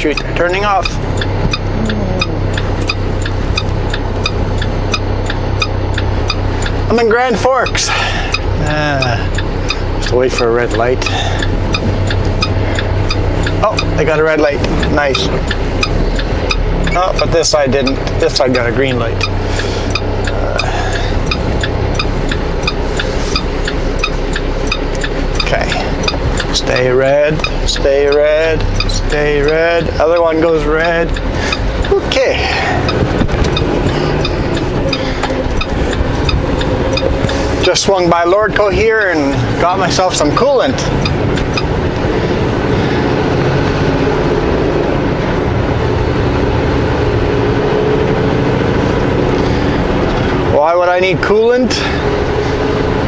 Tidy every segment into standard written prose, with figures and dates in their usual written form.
chute turning off. I'm in Grand Forks. Just wait for a red light. Oh, I got a red light. Nice. Oh, but this side didn't. This side got a green light. Okay. Stay red, stay red, stay red. Other one goes red. Okay. Just swung by Lordco here and got myself some coolant. Why would I need coolant?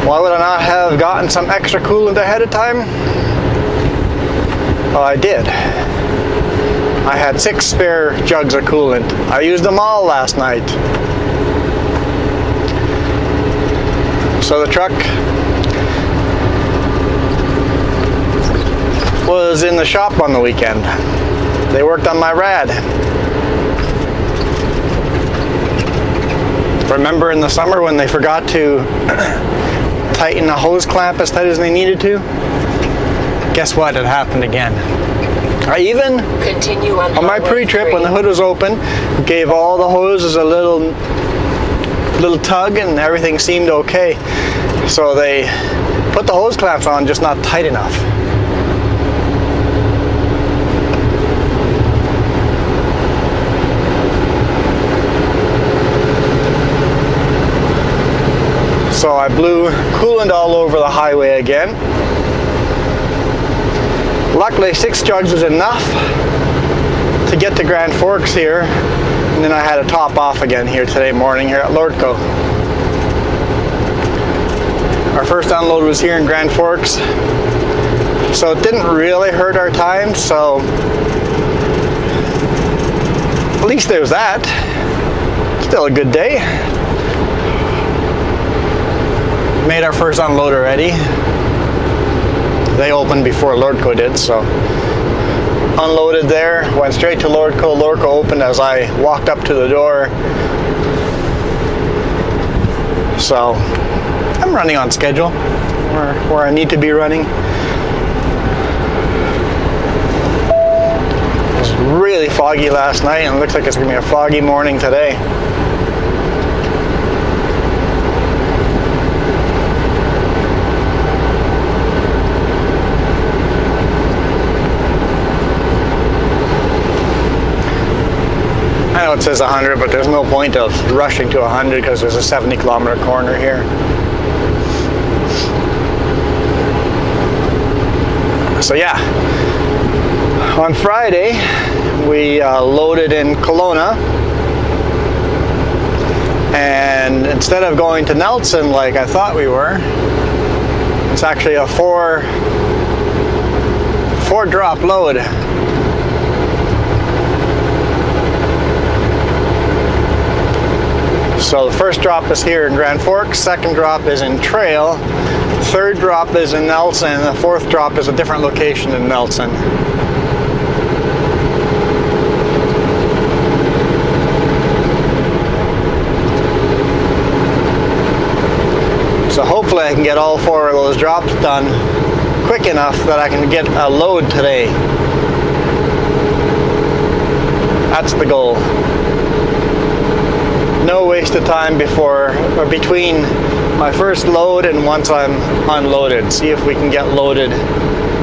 Why would I not have gotten some extra coolant ahead of time? Well, I did. I had 6 spare jugs of coolant. I used them all last night. So the truck was in the shop on the weekend. They worked on my rad. Remember in the summer when they forgot to tighten the hose clamp as tight as they needed to? Guess what? It happened again. I even, on my pre-trip when the hood was open, gave all the hoses a little tug and everything seemed okay. So they put the hose clamps on, just not tight enough. So I blew coolant all over the highway again. Luckily 6 jugs was enough to get to Grand Forks here, and then I had to top off again here today morning here at Lordco. Our first unload was here in Grand Forks, so it didn't really hurt our time, so at least there's that. Still a good day. Made our first unload already. They opened before Lordco did, so unloaded there, went straight to Lordco. Lordco opened as I walked up to the door. So I'm running on schedule, where I need to be running. It was really foggy last night, and it looks like it's going to be a foggy morning today. I know it says 100, but there's no point of rushing to 100 because there's a 70-kilometer corner here. So yeah, on Friday we loaded in Kelowna, and instead of going to Nelson like I thought we were, it's actually a four drop load. So the first drop is here in Grand Forks, second drop is in Trail, third drop is in Nelson, and the fourth drop is a different location in Nelson. So hopefully I can get all 4 of those drops done quick enough that I can get a load today. That's the goal. No waste of time between my first load and once I'm unloaded. See if we can get loaded,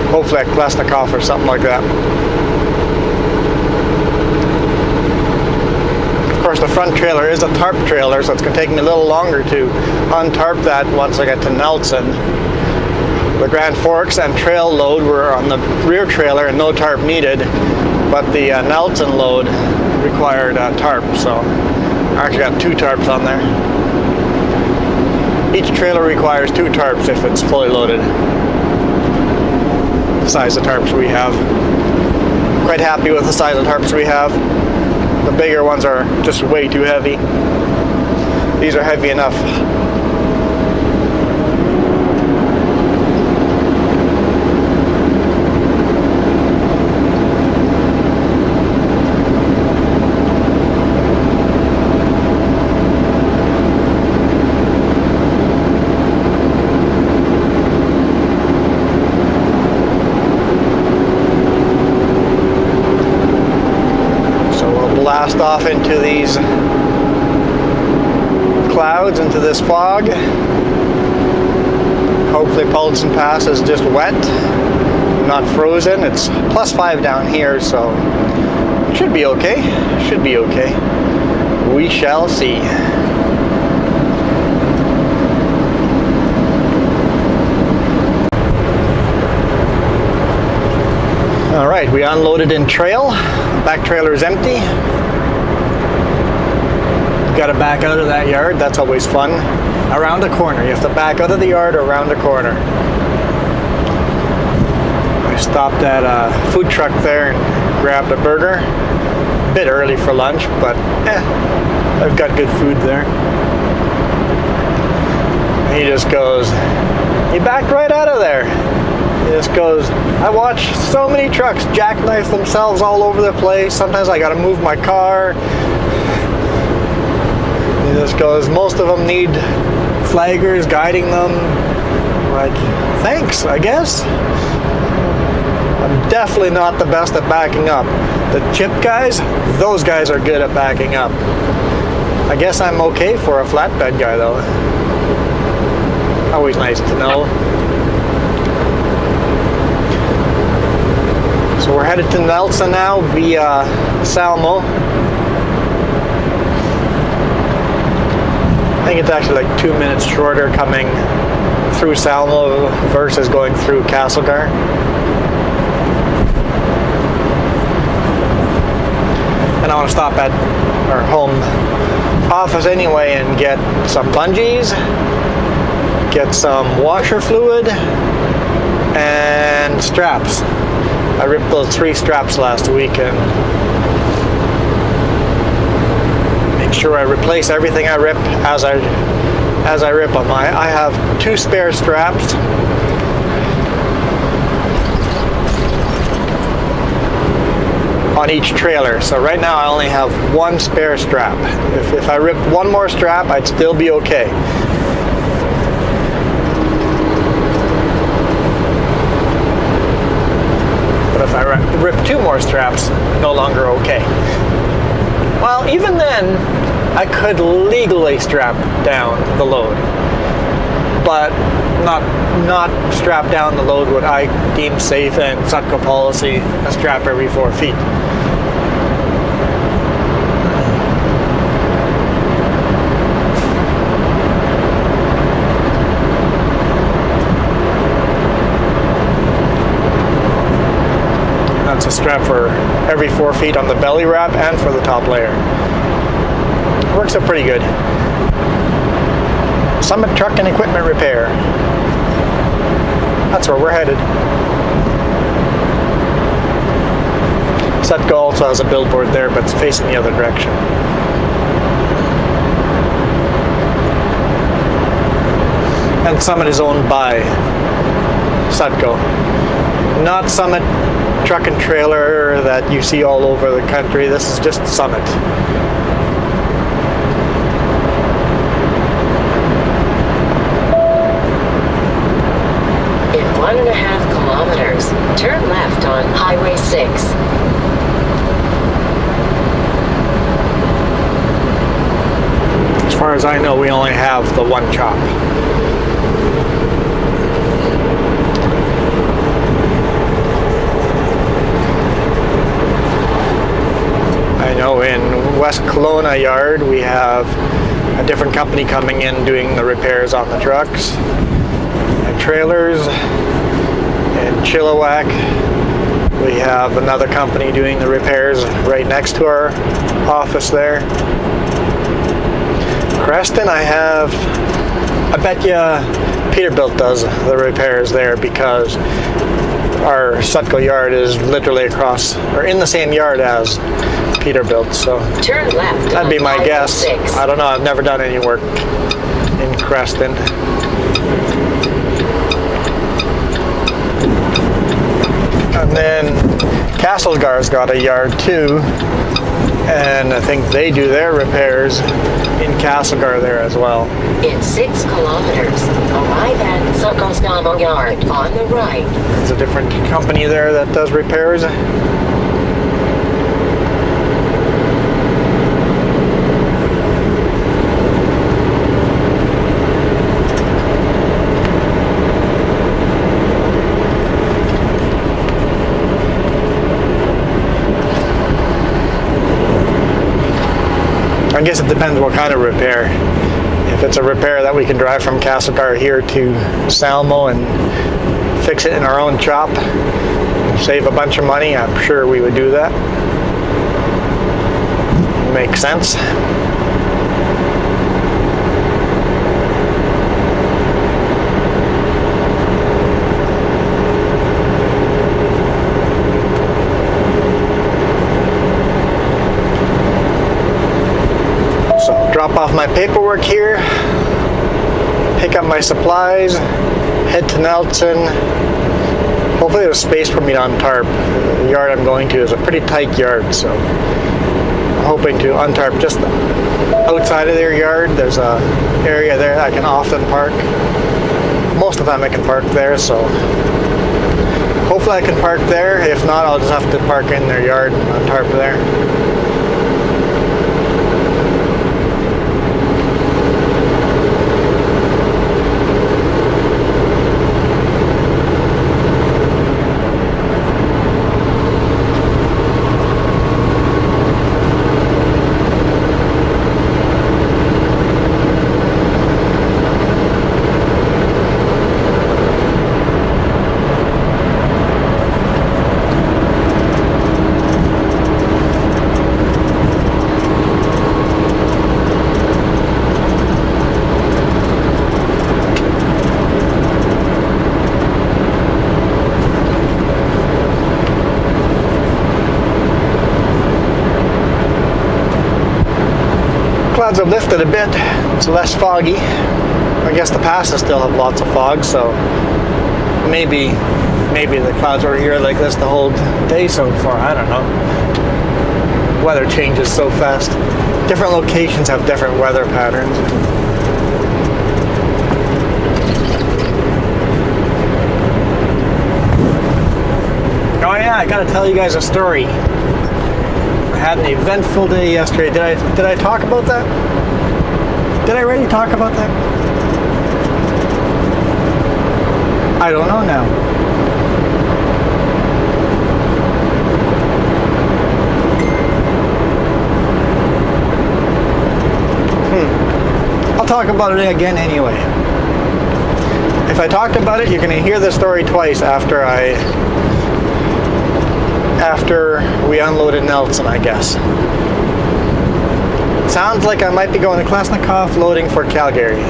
hopefully at Klesnikov or something like that. Of course, the front trailer is a tarp trailer, so it's going to take me a little longer to untarp that once I get to Nelson. The Grand Forks and Trail load were on the rear trailer and no tarp needed, but the Nelson load required a tarp, so I actually got 2 tarps on there. Each trailer requires 2 tarps if it's fully loaded. The size of tarps we have. Quite happy with the size of tarps we have. The bigger ones are just way too heavy. These are heavy enough. blast off into these clouds, into this fog. Hopefully Paulson Pass is just wet, not frozen. It's +5 down here, so it should be okay. Should be okay. We shall see. All right, we unloaded in trail. Back trailer is empty. Got to back out of that yard. That's always fun. Around a corner. You have to back out of the yard or around a corner. I stopped at a food truck there and grabbed a burger. A bit early for lunch, but I've got good food there. And he just goes, "You backed right out of there." He just goes, "I watch so many trucks jackknife themselves all over the place. Sometimes I got to move my car." He just goes, "Most of them need flaggers guiding them." Like, thanks, I guess. I'm definitely not the best at backing up. The chip guys, those guys are good at backing up. I guess I'm okay for a flatbed guy though. Always nice to know. So we're headed to Nelson now via Salmo. I think it's actually like 2 minutes shorter coming through Salmo versus going through Castlegar. And I want to stop at our home office anyway and get some bungees, get some washer fluid, and straps. I ripped those 3 straps last week and make sure I replace everything I rip as I rip them. I have 2 spare straps. On each trailer. So right now I only have 1 spare strap. If I ripped 1 more strap, I'd still be okay. But if I rip 2 more straps, no longer okay. Well, even then, I could legally strap down the load, but not strap down the load what I deem safe and Sutco policy, a strap every 4 feet. That's a strap for every 4 feet on the belly wrap and for the top layer. Works out pretty good. Summit Truck and Equipment Repair. That's where we're headed. Sutco also has a billboard there, but it's facing the other direction. And Summit is owned by Sutco. Not Summit Truck and Trailer that you see all over the country. This is just Summit. In 1.5 kilometers, turn left on Highway 6. As far as I know, we only have the 1 chop. I know in West Kelowna yard we have a different company coming in doing the repairs on the trucks and trailers. In Chilliwack we have another company doing the repairs right next to our office there. Creston, I bet you Peterbilt does the repairs there because our Sutco yard is literally across or in the same yard as Peterbilt, so turn left. That'd be my guess. 6. I don't know. I've never done any work in Creston. And then Castlegar's got a yard too, and I think they do their repairs in Castlegar there as well. In 6 kilometers, arrive at Sutco's Damo yard on the right. There's a different company there that does repairs. guess it depends what kind of repair. If it's a repair that we can drive from Castlegar here to Salmo and fix it in our own shop, save a bunch of money, I'm sure we would do that. Makes sense. Drop off my paperwork here, pick up my supplies, head to Nelson. Hopefully there's space for me to untarp. The yard I'm going to is a pretty tight yard, so I'm hoping to untarp just outside of their yard. There's a area there that I can often park. Most of the time I can park there, so hopefully I can park there. If not, I'll just have to park in their yard and untarp there. Clouds have lifted a bit, it's less foggy. I guess the passes still have lots of fog, so maybe the clouds were here like this the whole day so far, I don't know. Weather changes so fast. Different locations have different weather patterns. Oh yeah, I gotta tell you guys a story. I had an eventful day yesterday. Did I talk about that? Did I already talk about that? I don't know now. I'll talk about it again anyway. If I talked about it, you're going to hear the story twice after we unloaded Nelson, I guess. Sounds like I might be going to Klasnikov loading for Calgary.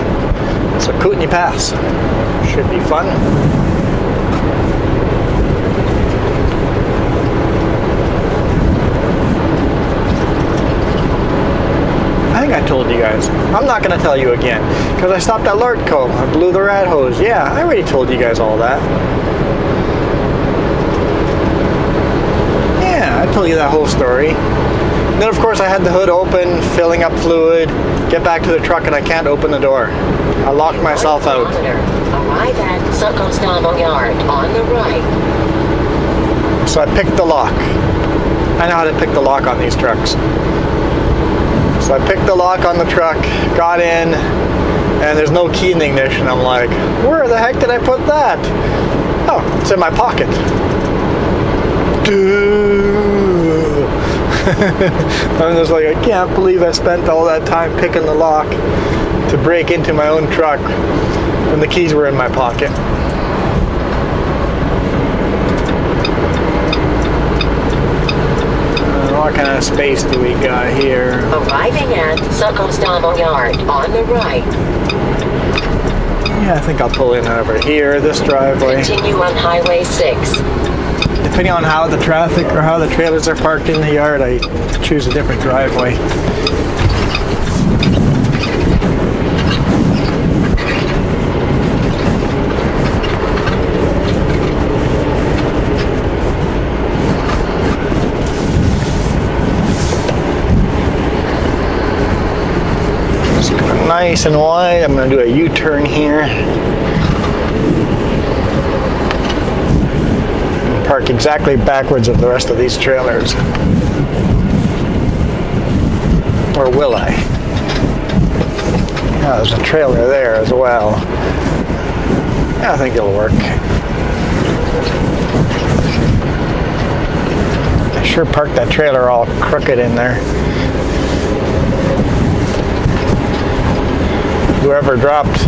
So Kootenay Pass. Should be fun. I think I told you guys. I'm not going to tell you again. Because I stopped at Lortco. I blew the rat hose. Yeah, I already told you guys all that. I told you that whole story. Then of course I had the hood open, filling up fluid, get back to the truck and I can't open the door. I locked myself out. Arrive at Circumstantial Yard on the right. So I picked the lock. I know how to pick the lock on these trucks. So I picked the lock on the truck, got in, and there's no key in the ignition. I'm like, where the heck did I put that? Oh, it's in my pocket. I'm just like, I can't believe I spent all that time picking the lock to break into my own truck and the keys were in my pocket. What kind of space do we got here? Arriving at Circumstantial Yard on the right. Yeah, I think I'll pull in over here, this driveway. Continue on Highway 6. Depending on how the traffic or how the trailers are parked in the yard, I choose a different driveway. Just go nice and wide. I'm going to do a U-turn here. Park exactly backwards of the rest of these trailers. Or will I? Yeah, there's a trailer there as well. Yeah, I think it'll work. I sure parked that trailer all crooked in there. whoever dropped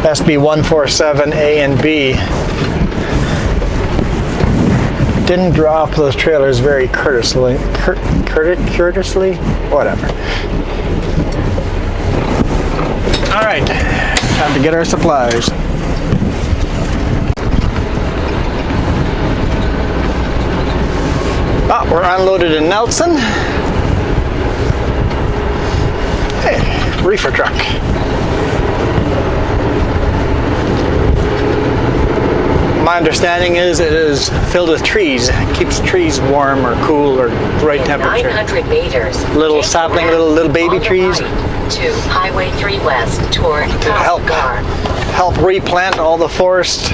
SB147A and B didn't drop those trailers very courteously. Courteously? Whatever. All right, time to get our supplies. Oh, we're unloaded in Nelson. Hey, reefer truck. My understanding is it is filled with trees. It keeps trees warm or cool or the right temperature. 900 meters. Little sapling, little baby trees. Right to Highway 3 West toward help replant all the forest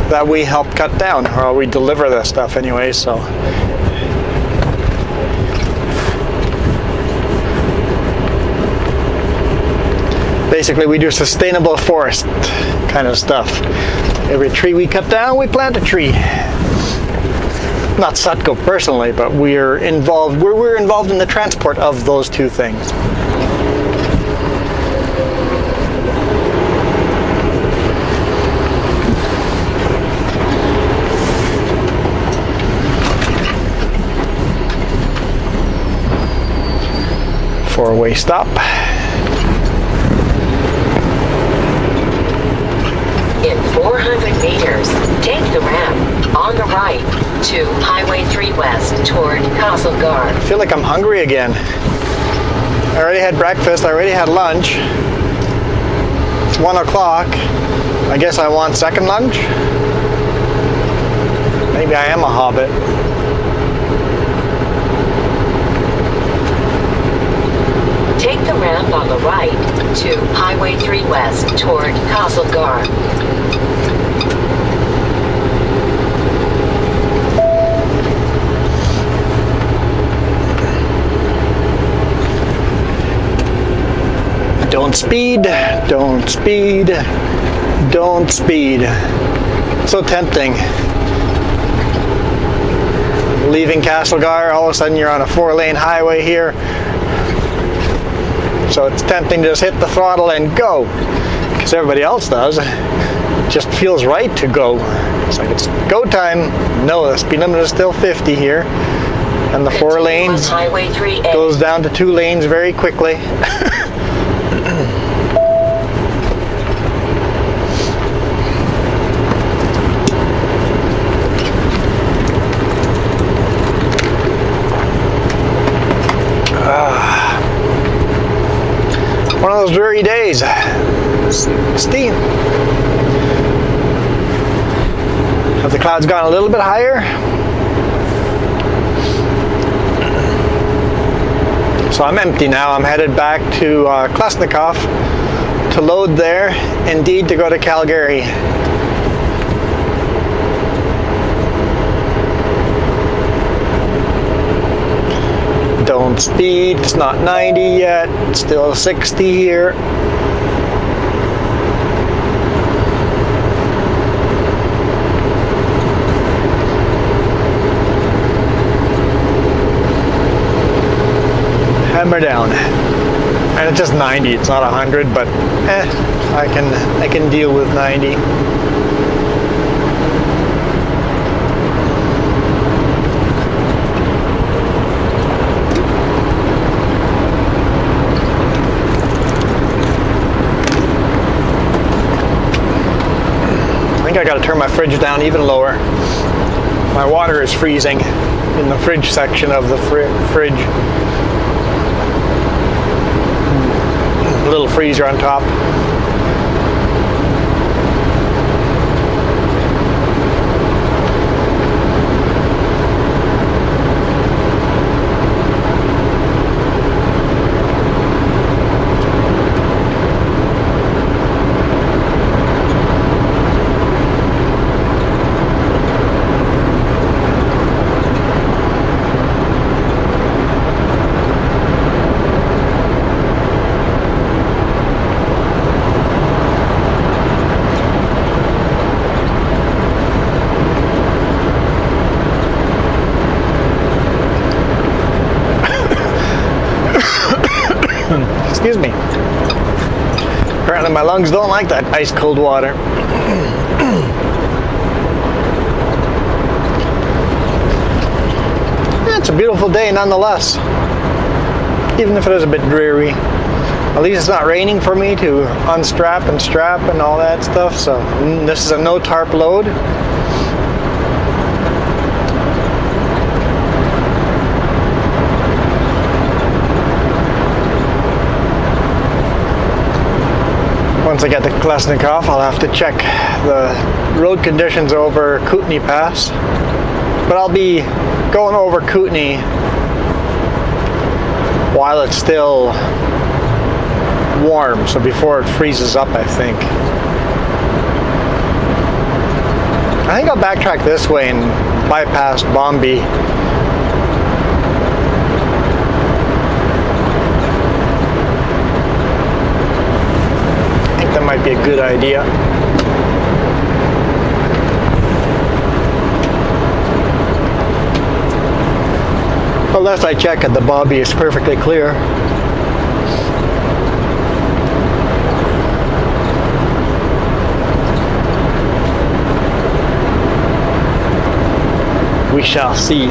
that we help cut down, or we deliver that stuff anyway, so. Basically, we do sustainable forest kind of stuff. Every tree we cut down, we plant a tree. Not Sutco personally, but we're involved in the transport of those two things. Four-way stop. In 400 meters, take the ramp on the right to Highway 3 West toward Castlegar. I feel like I'm hungry again. I already had breakfast, I already had lunch. It's 1 o'clock. I guess I want second lunch? Maybe I am a hobbit. Take the ramp on the right to Highway 3 West toward Castlegar. Don't speed, don't speed, don't speed. So tempting. Leaving Castlegar, all of a sudden you're on a 4-lane highway here. So it's tempting to just hit the throttle and go, because everybody else does. It just feels right to go. It's like it's go time. No, the speed limit is still 50 here, and the 4 lanes goes down to 2 lanes very quickly. One of those dreary days. Steam. Have the clouds gone a little bit higher? So I'm empty now. I'm headed back to Klasnikov to load there, indeed to go to Calgary. Don't speed, it's not 90 yet, it's still 60 here. Hammer down. And it's just 90, it's not 100, but I can deal with 90. I think I got to turn my fridge down even lower. My water is freezing in the fridge section of the fridge. A little freezer on top. Apparently my lungs don't like that ice cold water. It's a beautiful day nonetheless. Even if it is a bit dreary. At least it's not raining for me to unstrap and strap and all that stuff. So this is a no tarp load. Once I get the Klesnikov, I'll have to check the road conditions over Kootenay Pass. But I'll be going over Kootenay while it's still warm, so before it freezes up, I think. I think I'll backtrack this way and bypass Bombay. I think that might be a good idea. Unless I check it, the Bombay is perfectly clear. We shall see.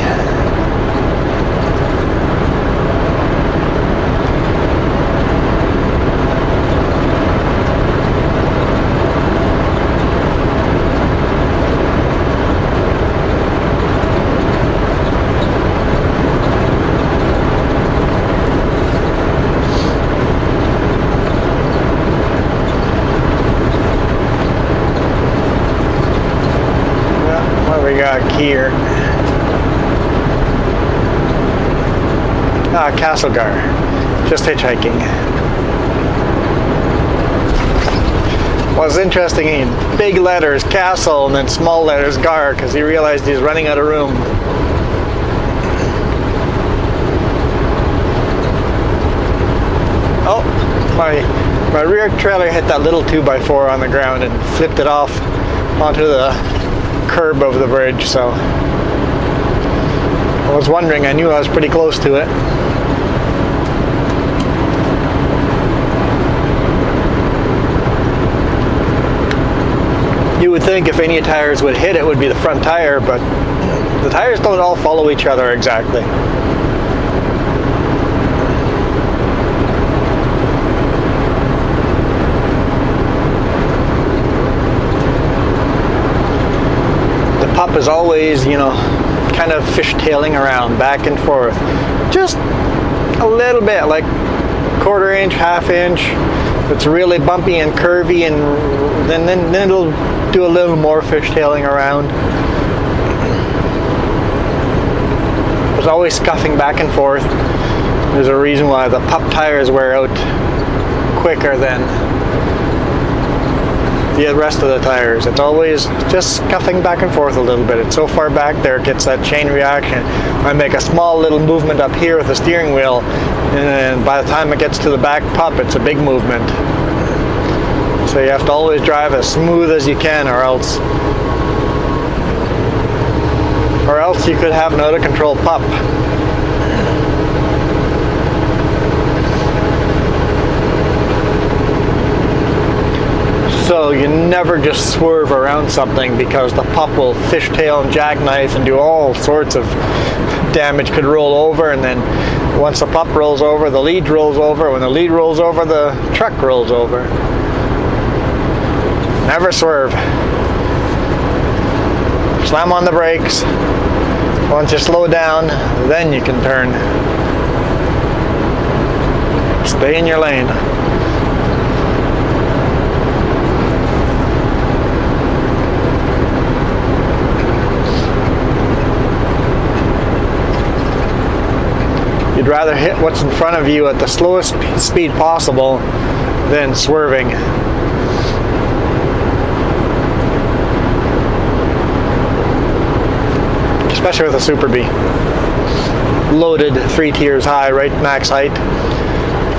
What we got here? Castlegar. Just hitchhiking. Was interesting in big letters Castle and then small letters Gar, because he realized he's running out of room. Oh, my rear trailer hit that little 2x4 on the ground and flipped it off onto the curb of the bridge, so I was wondering, I knew I was pretty close to it. You would think if any tires would hit it would be the front tire, but the tires don't all follow each other exactly. The pup is always, you know, kind of fishtailing around back and forth. Just a little bit, like quarter inch, half inch. It's really bumpy and curvy, and then it'll do a little more fishtailing around. It's always scuffing back and forth. There's a reason why the pup tires wear out quicker than the rest of the tires. It's always just scuffing back and forth a little bit. It's so far back there, it gets that chain reaction. I make a small little movement up here with the steering wheel, and by the time it gets to the back pup, it's a big movement. So you have to always drive as smooth as you can, or else you could have an out of control pup. So you never just swerve around something, because the pup will fishtail and jackknife and do all sorts of damage. Could roll over, and then once the pup rolls over, the lead rolls over. When the lead rolls over, the truck rolls over. Never swerve. Slam on the brakes. Once you slow down, then you can turn. Stay in your lane. You'd rather hit what's in front of you at the slowest speed possible than swerving. Especially with a Super B. Loaded 3 tiers high, right max height.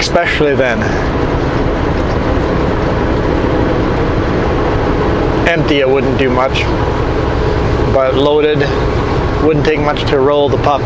Especially then. Empty it wouldn't do much, but loaded wouldn't take much to roll the pup.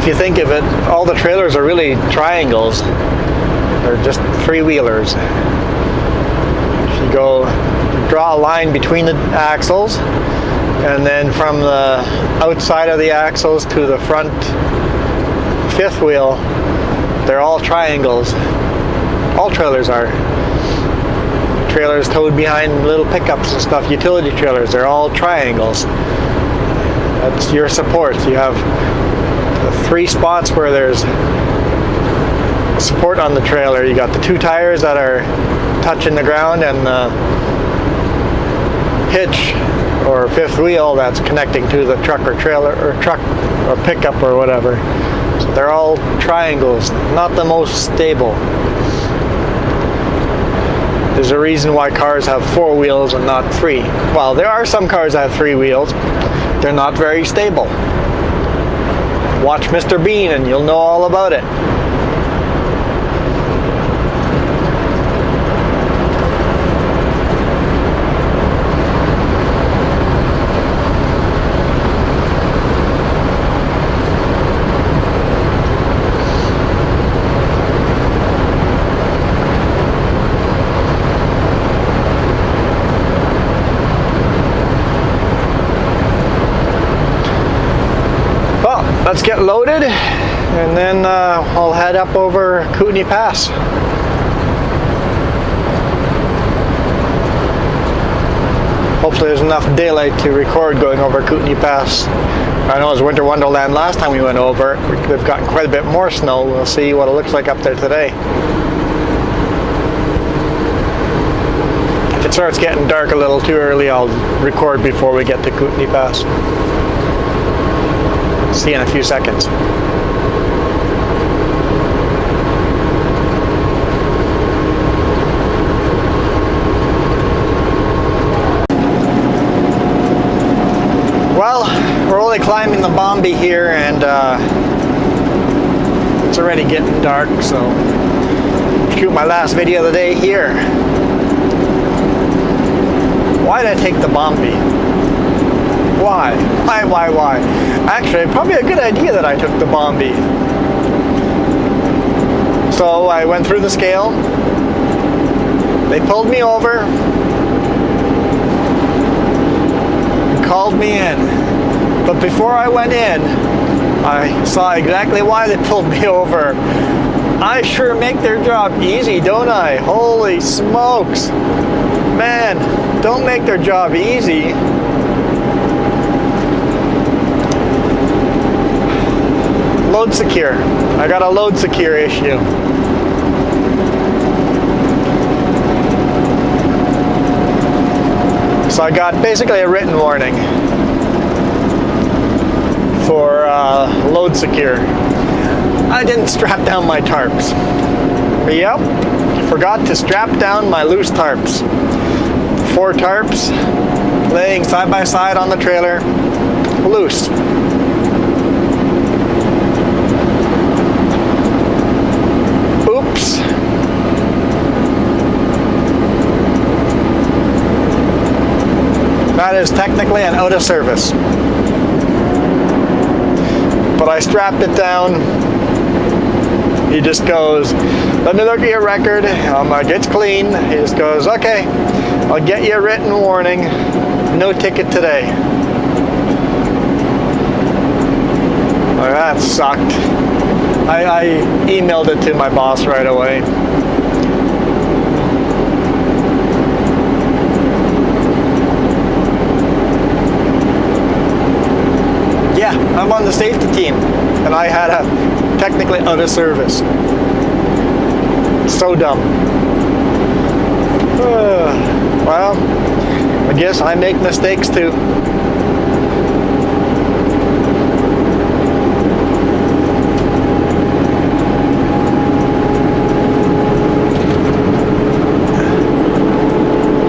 you think of it, all the trailers are really triangles. They're just three-wheelers. If you go draw a line between the axles, and then from the outside of the axles to the front fifth wheel, they're all triangles. All trailers are. Trailers towed behind little pickups and stuff, utility trailers, they're all triangles. That's your support. You have the three spots where there's support on the trailer. You got the two tires that are touching the ground, and the hitch or fifth wheel that's connecting to the truck or trailer or truck or pickup or whatever. So they're all triangles, not the most stable. There's a reason why cars have four wheels and not three. Well, there are some cars that have three wheels. They're not very stable. Watch Mr. Bean and you'll know all about it. Let's get loaded, and then I'll head up over Kootenai Pass. Hopefully there's enough daylight to record going over Kootenai Pass. I know it was Winter Wonderland last time we went over. They've gotten quite a bit more snow. We'll see what it looks like up there today. If it starts getting dark a little too early, I'll record before we get to Kootenai Pass. See you in a few seconds. Well, we're only climbing the Bombi here, and it's already getting dark, so shoot my last video of the day here. Why did I take the Bombi? Why? Why? Actually, probably a good idea that I took the Bombi. So I went through the scale. They pulled me over, called me in. But before I went in, I saw exactly why they pulled me over. I sure make their job easy, don't I? Holy smokes. Man, don't make their job easy. Load secure. I got a load secure issue. So I got basically a written warning for load secure. I didn't strap down my tarps. Yep, forgot to strap down my loose tarps. 4 tarps laying side by side on the trailer, loose. Oops. That is technically an out of service. But I strapped it down. He just goes, let me look at your record. I'm like, it's clean. He just goes, okay, I'll get you a written warning. No ticket today. Well, that sucked. I emailed it to my boss right away. Yeah, I'm on the safety team, and I had a technically out of service. So dumb. Well, I guess I make mistakes too.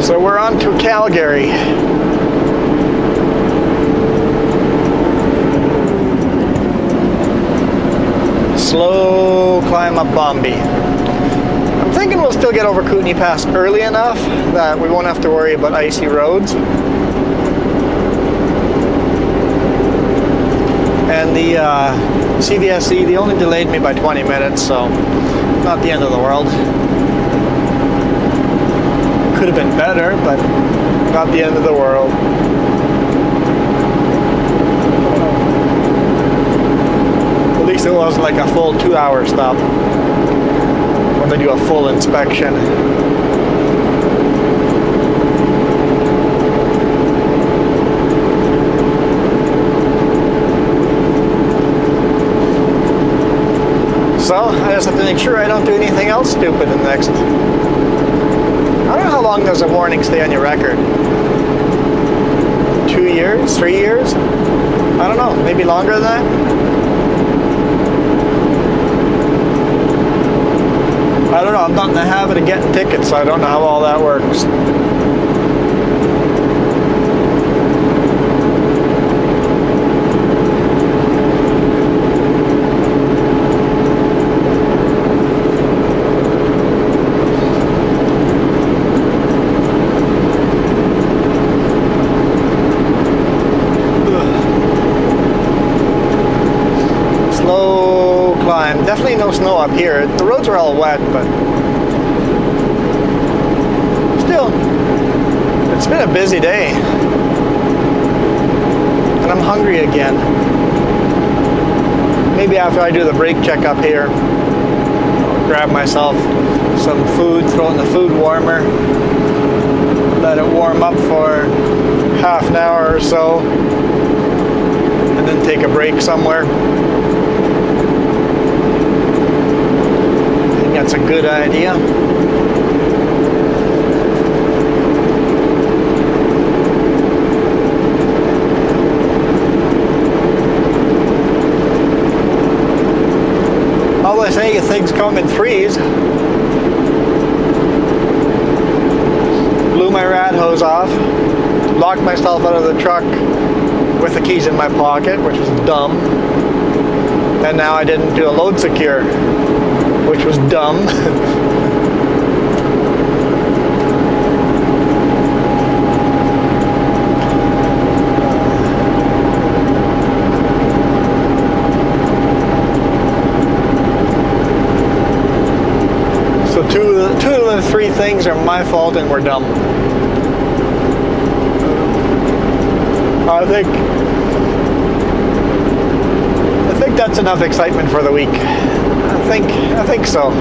So we're on to Calgary. Slow climb up Bombi. I'm thinking we'll still get over Kootenai Pass early enough that we won't have to worry about icy roads. And the CVSE, they only delayed me by 20 minutes, so not the end of the world. Could have been better, but not the end of the world. At least it wasn't like a full 2-hour stop when they do a full inspection. So I just have to make sure I don't do anything else stupid in the next. I don't know how long does a warning stay on your record? 2 years? 3 years? I don't know. Maybe longer than that? I don't know. I'm not in the habit of getting tickets, so I don't know how all that works. Definitely no snow up here. The roads are all wet, but still, it's been a busy day. And I'm hungry again. Maybe after I do the brake check up here, I'll grab myself some food, throw it in the food warmer, let it warm up for half an hour or so, and then take a break somewhere. That's a good idea. All I say is things come in threes. Blew my rat hose off, locked myself out of the truck with the keys in my pocket, which was dumb. And now I didn't do a load secure, which was dumb. So two of the three things are my fault and we're dumb. I think that's enough excitement for the week. I think so.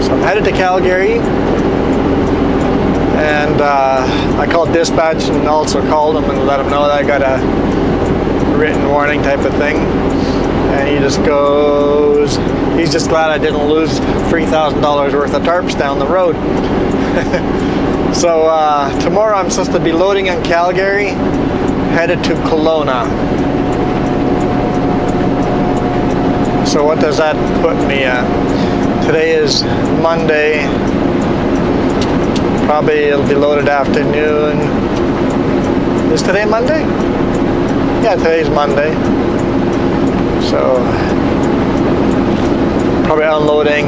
So I'm headed to Calgary, and I called dispatch and also called them and let them know that I got a written warning type of thing. And he just goes, he's just glad I didn't lose $3,000 worth of tarps down the road. So tomorrow I'm supposed to be loading in Calgary, headed to Kelowna. So what does that put me at? Today is Monday. Probably it'll be loaded afternoon. Is today Monday? Yeah, today's Monday. So probably unloading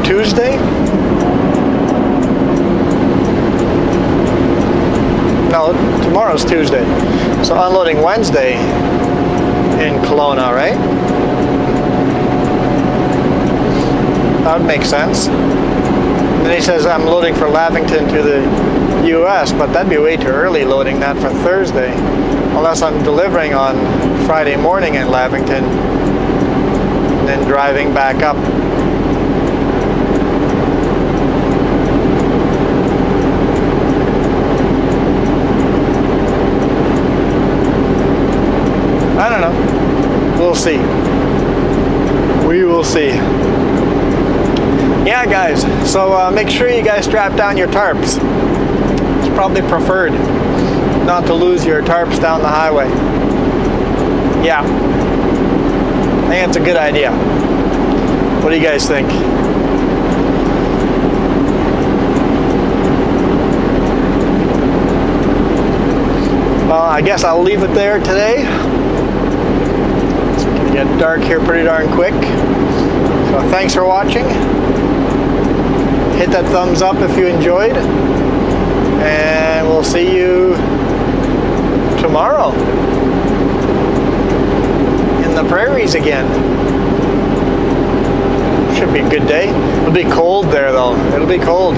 Tuesday? No, tomorrow's Tuesday. So unloading Wednesday in Kelowna, right? That would make sense. And then he says I'm loading for Lavington to the US, but that'd be way too early loading that for Thursday. Unless I'm delivering on Friday morning in Lavington and then driving back up. I don't know. We'll see. We will see. Yeah, guys. So make sure you guys strap down your tarps. It's probably preferred not to lose your tarps down the highway. Yeah. I think it's a good idea. What do you guys think? Well, I guess I'll leave it there today. It's going to get dark here pretty darn quick. So thanks for watching. Hit that thumbs up if you enjoyed. And we'll see you tomorrow in the prairies again. Should be a good day. It'll be cold there though. It'll be cold.